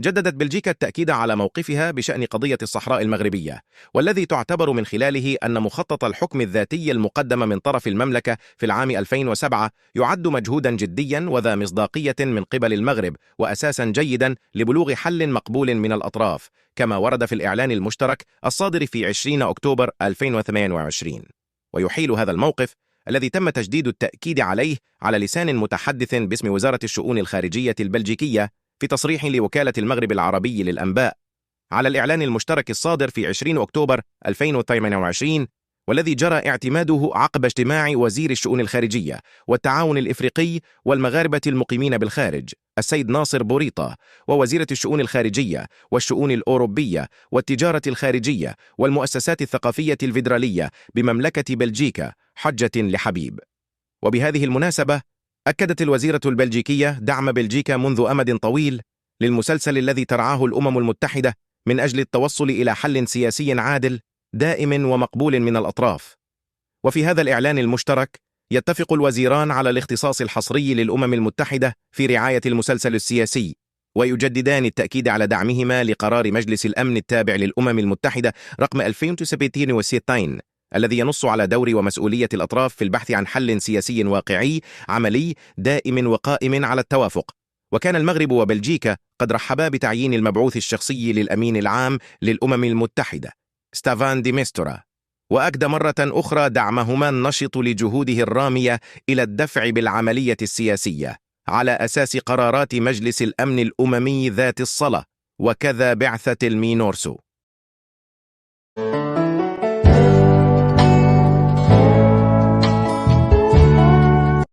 جددت بلجيكا التأكيد على موقفها بشأن قضية الصحراء المغربية، والذي تعتبر من خلاله أن مخطط الحكم الذاتي المقدم من طرف المملكة في العام 2007 يعد مجهودا جديا وذا مصداقية من قبل المغرب، وأساسا جيدا لبلوغ حل مقبول من الأطراف، كما ورد في الإعلان المشترك الصادر في 20 أكتوبر 2028. ويحيل هذا الموقف الذي تم تجديد التأكيد عليه على لسان متحدث باسم وزارة الشؤون الخارجية البلجيكية في تصريح لوكالة المغرب العربي للأنباء على الإعلان المشترك الصادر في 20 أكتوبر 2028، والذي جرى اعتماده عقب اجتماع وزير الشؤون الخارجية والتعاون الإفريقي والمغاربة المقيمين بالخارج السيد ناصر بوريطة، ووزيرة الشؤون الخارجية والشؤون الأوروبية والتجارة الخارجية والمؤسسات الثقافية الفيدرالية بمملكة بلجيكا حجة لحبيب. وبهذه المناسبة أكدت الوزيرة البلجيكية دعم بلجيكا منذ أمد طويل للمسلسل الذي ترعاه الأمم المتحدة من أجل التوصل إلى حل سياسي عادل دائم ومقبول من الأطراف. وفي هذا الإعلان المشترك يتفق الوزيران على الاختصاص الحصري للأمم المتحدة في رعاية المسلسل السياسي، ويجددان التأكيد على دعمهما لقرار مجلس الأمن التابع للأمم المتحدة رقم 2067 الذي ينص على دور ومسؤولية الأطراف في البحث عن حل سياسي واقعي عملي دائم وقائم على التوافق. وكان المغرب وبلجيكا قد رحبا بتعيين المبعوث الشخصي للأمين العام للأمم المتحدة ستافان دي ميستورا، وأكد مرة أخرى دعمهما النشط لجهوده الرامية إلى الدفع بالعملية السياسية على أساس قرارات مجلس الأمن الأممي ذات الصلة، وكذا بعثة المينورسو.